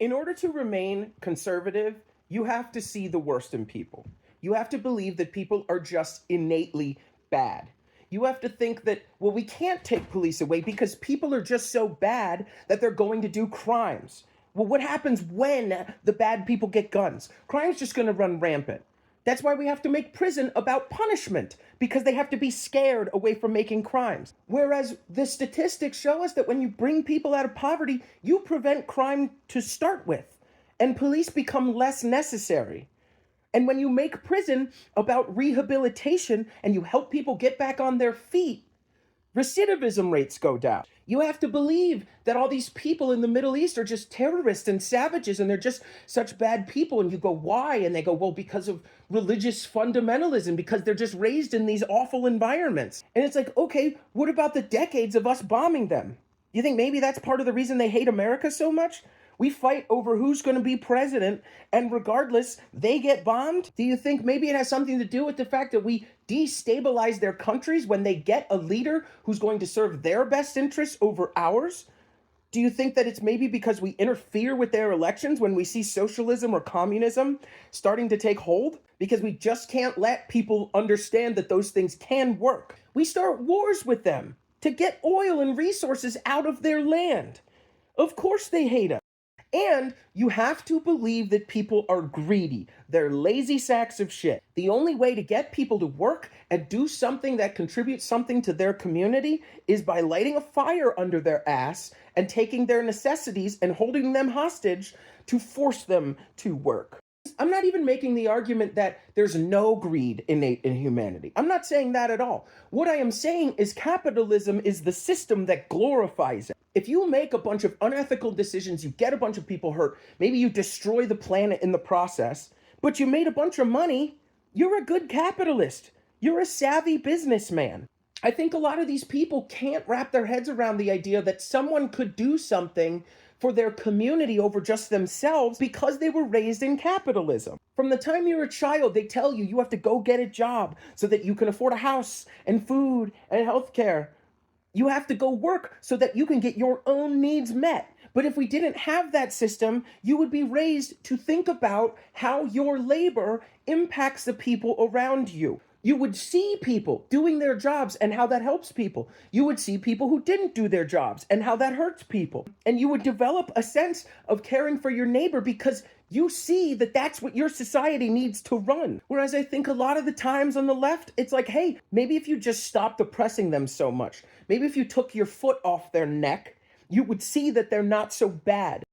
In order to remain conservative, you have to see the worst in people. You have to believe that people are just innately bad. You have to think that, well, we can't take police away because people are just so bad that they're going to do crimes. Well, what happens when the bad people get guns? Crime's just going to run rampant. That's why we have to make prison about punishment, because they have to be scared away from making crimes. Whereas the statistics show us that when you bring people out of poverty, you prevent crime to start with, and police become less necessary. And when you make prison about rehabilitation and you help people get back on their feet, recidivism rates go down. You have to believe that all these people in the Middle East are just terrorists and savages and they're just such bad people. And you go, why? And they go, well, because of religious fundamentalism, because they're just raised in these awful environments. And it's like, okay, what about the decades of us bombing them? You think maybe that's part of the reason they hate America so much? We fight over who's going to be president, and regardless, they get bombed? Do you think maybe it has something to do with the fact that we destabilize their countries when they get a leader who's going to serve their best interests over ours? Do you think that it's maybe because we interfere with their elections when we see socialism or communism starting to take hold? Because we just can't let people understand that those things can work. We start wars with them to get oil and resources out of their land. Of course they hate us. And you have to believe that people are greedy. They're lazy sacks of shit. The only way to get people to work and do something that contributes something to their community is by lighting a fire under their ass and taking their necessities and holding them hostage to force them to work. I'm not even making the argument that there's no greed innate in humanity. I'm not saying that at all. What I am saying is capitalism is the system that glorifies it. If you make a bunch of unethical decisions, you get a bunch of people hurt, maybe you destroy the planet in the process, but you made a bunch of money, you're a good capitalist. You're a savvy businessman. I think a lot of these people can't wrap their heads around the idea that someone could do something for their community over just themselves because they were raised in capitalism. From the time you're a child, they tell you have to go get a job so that you can afford a house and food and healthcare. You have to go work so that you can get your own needs met. But if we didn't have that system, you would be raised to think about how your labor impacts the people around you. You would see people doing their jobs and how that helps people. You would see people who didn't do their jobs and how that hurts people. And you would develop a sense of caring for your neighbor because you see that that's what your society needs to run. Whereas I think a lot of the times on the left, it's like, hey, maybe if you just stopped oppressing them so much, maybe if you took your foot off their neck, you would see that they're not so bad.